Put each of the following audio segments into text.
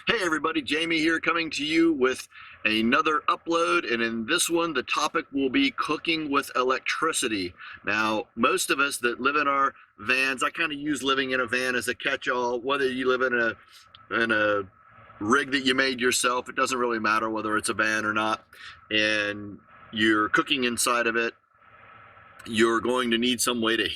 Hey everybody, Jamie here coming to you with another upload, and in this one the topic will be cooking with electricity. Now, most of us that live in our vans, I kind of use living in a van as a catch-all. Whether you live in a rig that you made yourself, it doesn't really matter whether it's a van or not, and you're cooking inside of it, you're going to need some way to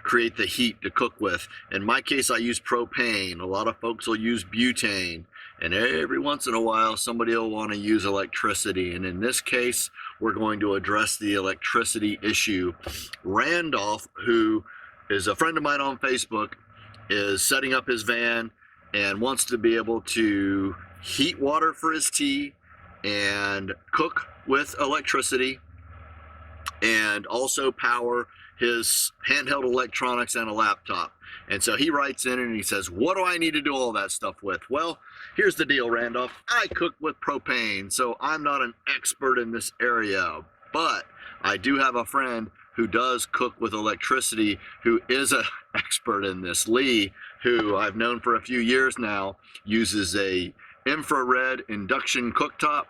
create the heat to cook with. In my case, I use propane. A lot of folks will use butane, and every once in a while somebody will want to use electricity, and in this case we're going to address the electricity issue. Randolph, who is a friend of mine on Facebook, is setting up his van and wants to be able to heat water for his tea and cook with electricity and also power his handheld electronics and a laptop. And so he writes in and he says, what do I need to do all that stuff with? Well, here's the deal, Randolph. I cook with propane, so I'm not an expert in this area, but I do have a friend who does cook with electricity, who is an expert in this. Lee, who I've known for a few years now, uses a infrared induction cooktop,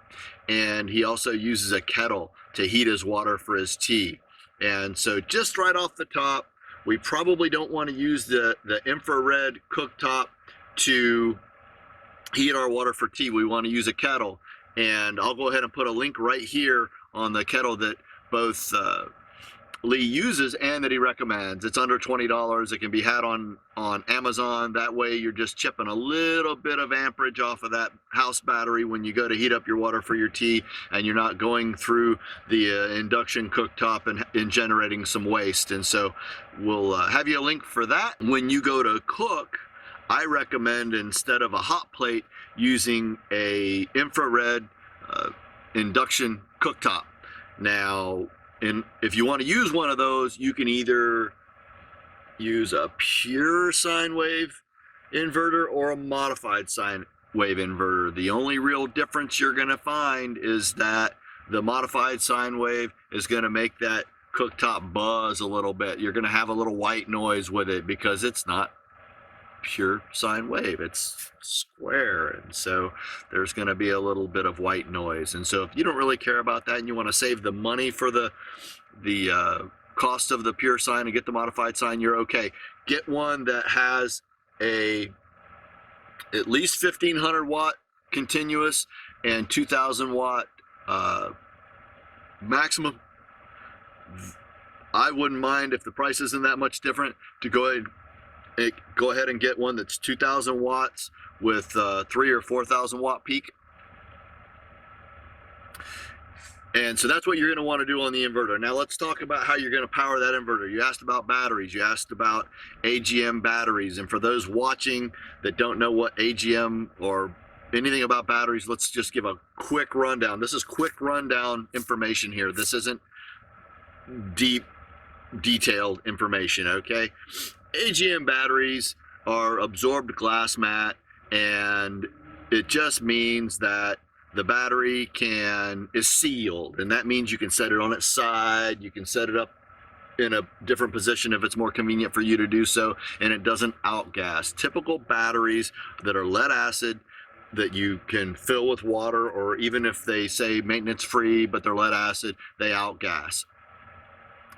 and he also uses a kettle to heat his water for his tea. And so just right off the top, we probably don't want to use the infrared cooktop to heat our water for tea. We want to use a kettle, and I'll go ahead and put a link right here on the kettle that both Lee uses and that he recommends. It's under $20. It can be had on Amazon. That way you're just chipping a little bit of amperage off of that house battery when you go to heat up your water for your tea, and you're not going through the induction cooktop and generating some waste. And so we'll have you a link for that. When you go to cook, I recommend, instead of a hot plate, using a infrared induction cooktop. Now, and if you want to use one of those, you can either use a pure sine wave inverter or a modified sine wave inverter. The only real difference you're going to find is that the modified sine wave is going to make that cooktop buzz a little bit. You're going to have a little white noise with it because it's not pure sine wave, it's square, and so there's going to be a little bit of white noise. And so if you don't really care about that and you want to save the money for the cost of the pure sine and get the modified sine, you're okay. Get one that has at least 1500 watt continuous and 2000 watt maximum. I wouldn't mind, if the price isn't that much different, to go ahead and get one that's 2000 watts with 3,000 or 4,000 watt peak. And so that's what you're going to want to do on the inverter. Now let's talk about how you're going to power that inverter. You asked about batteries. You asked about AGM batteries. And for those watching that don't know what AGM or anything about batteries, let's just give a quick rundown. This is quick rundown information here. This isn't deep, detailed information, okay? AGM batteries are absorbed glass mat, and it just means that the battery is sealed, and that means you can set it on its side, you can set it up in a different position if it's more convenient for you to do so, and it doesn't outgas. Typical batteries that are lead acid that you can fill with water, or even if they say maintenance free but they're lead acid, they outgas.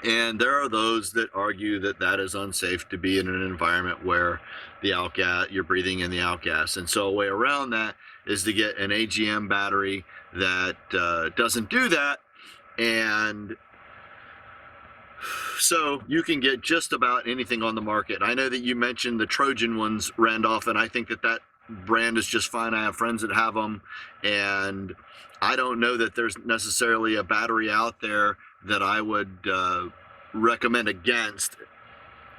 And there are those that argue that that is unsafe to be in an environment where you're breathing in the outgas. And so a way around that is to get an AGM battery that doesn't do that. And so you can get just about anything on the market. I know that you mentioned the Trojan ones, Randolph, and I think that brand is just fine. I have friends that have them, and I don't know that there's necessarily a battery out there that I would recommend against.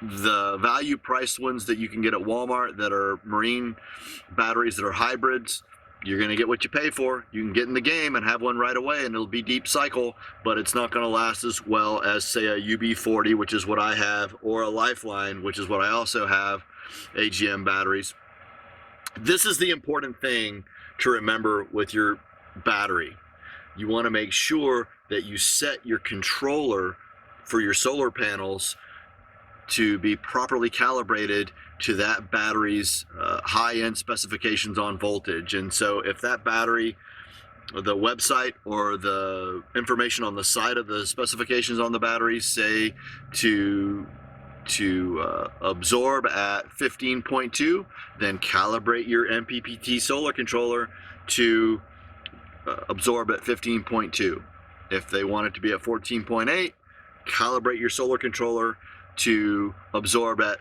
The value priced ones that you can get at Walmart that are marine batteries that are hybrids, you're going to get what you pay for. You can get in the game and have one right away, and it'll be deep cycle, but it's not going to last as well as, say, a UB40, which is what I have, or a Lifeline, which is what I also have, AGM batteries. This is the important thing to remember with your battery. You want to make sure that you set your controller for your solar panels to be properly calibrated to that battery's high-end specifications on voltage. And so if that battery, the website or the information on the side of the specifications on the battery say to absorb at 15.2, then calibrate your MPPT solar controller to absorb at 15.2. If they want it to be at 14.8, calibrate your solar controller to absorb at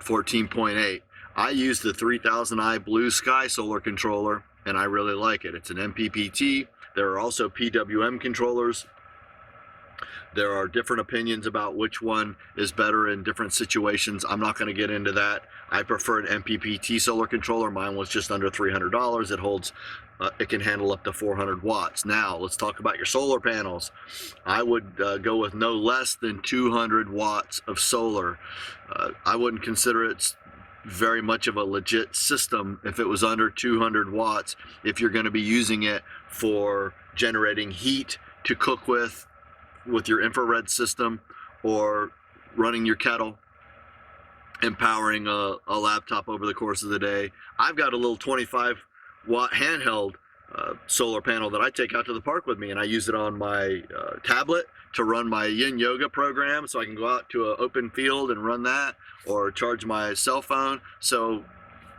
14.8. I use the 3000i Blue Sky solar controller, and I really like it. It's an MPPT. There are also PWM controllers. There are different opinions about which one is better in different situations. I'm not going to get into that. I prefer an MPPT solar controller. Mine was just under $300. It holds, it can handle up to 400 watts. Now, let's talk about your solar panels. I would go with no less than 200 watts of solar. I wouldn't consider it very much of a legit system if it was under 200 watts, if you're going to be using it for generating heat to cook with your infrared system, or running your kettle and powering a laptop over the course of the day. I've got a little 25-watt handheld solar panel that I take out to the park with me, and I use it on my tablet to run my yin yoga program, so I can go out to an open field and run that, or charge my cell phone. So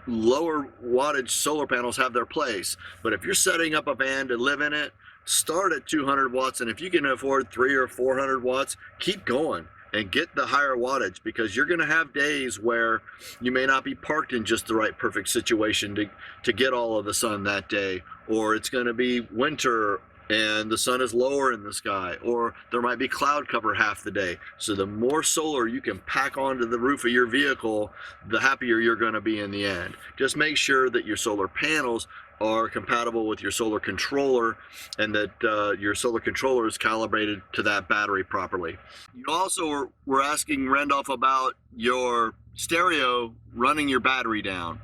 lower wattage solar panels have their place, but if you're setting up a van to live in it, start at 200 watts, and if you can afford 300 or 400 watts, keep going and get the higher wattage, because you're going to have days where you may not be parked in just the right perfect situation to get all of the sun that day, or it's going to be winter and the sun is lower in the sky, or there might be cloud cover half the day. So the more solar you can pack onto the roof of your vehicle, the happier you're going to be in the end. Just make sure that your solar panels are compatible with your solar controller, and that your solar controller is calibrated to that battery properly. You also were asking Randolph about your stereo running your battery down.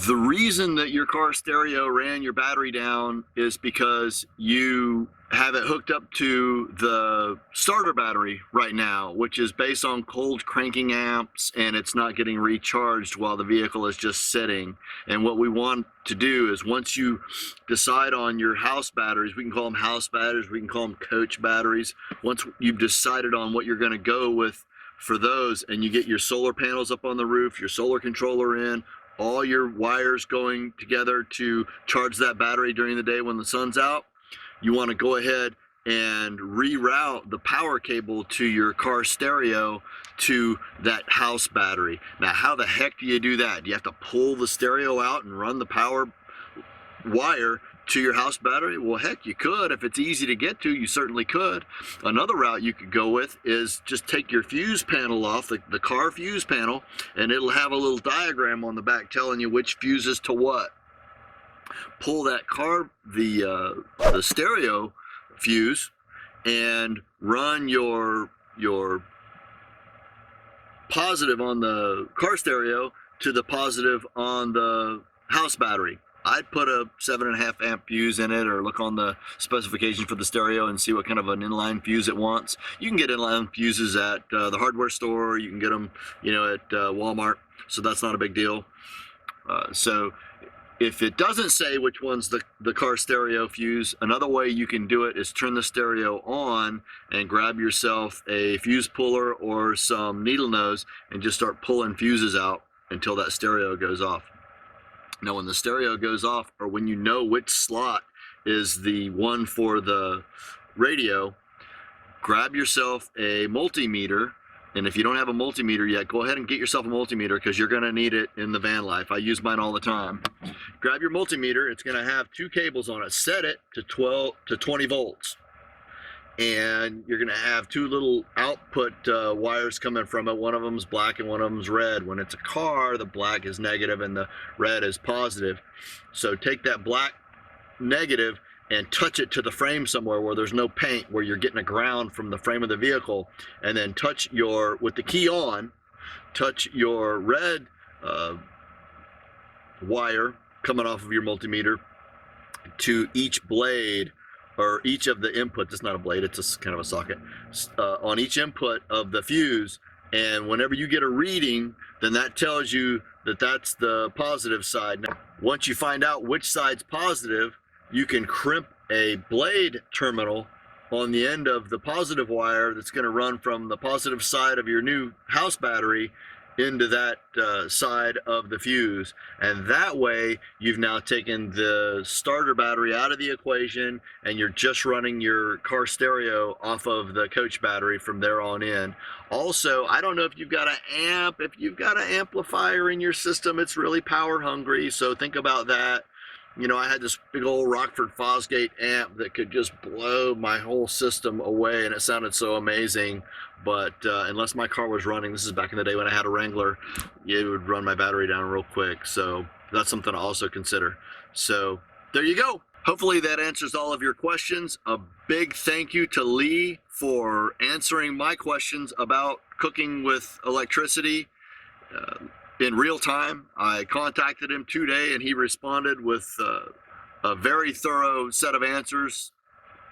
The reason that your car stereo ran your battery down is because you have it hooked up to the starter battery right now, which is based on cold cranking amps, and it's not getting recharged while the vehicle is just sitting. And what we want to do is, once you decide on your house batteries, we can call them house batteries, we can call them coach batteries. Once you've decided on what you're going to go with for those, and you get your solar panels up on the roof, your solar controller in, all your wires going together to charge that battery during the day when the sun's out, you want to go ahead and reroute the power cable to your car stereo to that house battery. Now, how the heck do you do that? Do you have to pull the stereo out and run the power wire to your house battery? Well, heck, you could. If it's easy to get to, you certainly could. Another route you could go with is just take your fuse panel off, the car fuse panel, and it'll have a little diagram on the back telling you which fuses to what. Pull that the stereo fuse and run your positive on the car stereo to the positive on the house battery. I'd put a 7.5 amp fuse in it, or look on the specification for the stereo and see what kind of an inline fuse it wants. You can get inline fuses at the hardware store. You can get them, at Walmart. So that's not a big deal. So if it doesn't say which one's the car stereo fuse, another way you can do it is turn the stereo on and grab yourself a fuse puller or some needle nose and just start pulling fuses out until that stereo goes off. Now, when the stereo goes off, or when you know which slot is the one for the radio, grab yourself a multimeter. And if you don't have a multimeter yet, go ahead and get yourself a multimeter, because you're going to need it in the van life. I use mine all the time. Grab your multimeter. It's going to have two cables on it. Set it to 20 volts. And you're going to have two little output wires coming from it. One of them's black and one of them's red. When it's a car, the black is negative and the red is positive. So take that black negative and touch it to the frame somewhere where there's no paint, where you're getting a ground from the frame of the vehicle, and then touch with the key on, touch your red wire coming off of your multimeter to each blade or each of the inputs, it's not a blade, it's kind of a socket, on each input of the fuse. And whenever you get a reading, then that tells you that that's the positive side. Now, once you find out which side's positive, you can crimp a blade terminal on the end of the positive wire that's going to run from the positive side of your new house battery into that side of the fuse. And that way you've now taken the starter battery out of the equation and you're just running your car stereo off of the coach battery from there on in. Also, I don't know if you've got an amp. If you've got an amplifier in your system, it's really power hungry, so think about that. You know, I had this big old Rockford Fosgate amp that could just blow my whole system away, and it sounded so amazing. But unless my car was running, this is back in the day when I had a Wrangler, it would run my battery down real quick. So that's something to also consider. So there you go. Hopefully that answers all of your questions. A big thank you to Lee for answering my questions about cooking with electricity. In real time. I contacted him today and he responded with a very thorough set of answers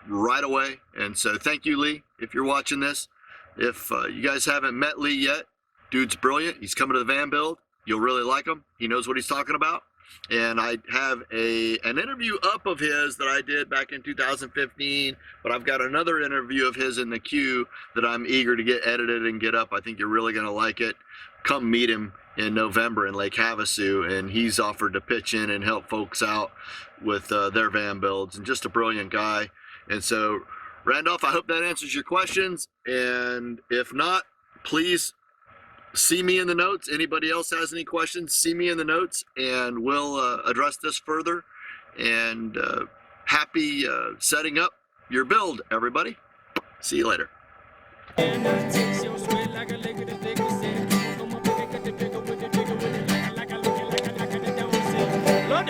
right away. And so thank you, Lee, if you're watching this. If you guys haven't met Lee yet, dude's brilliant. He's coming to the van build. You'll really like him. He knows what he's talking about. And I have an interview up of his that I did back in 2015, but I've got another interview of his in the queue that I'm eager to get edited and get up. I think you're really going to like it. Come meet him in November in Lake Havasu, and he's offered to pitch in and help folks out with their van builds, and just a brilliant guy. And so, Randolph, I hope that answers your questions, and if not, please see me in the notes. Anybody else has any questions, see me in the notes, and we'll address this further. And happy setting up your build, everybody. See you later. Lord,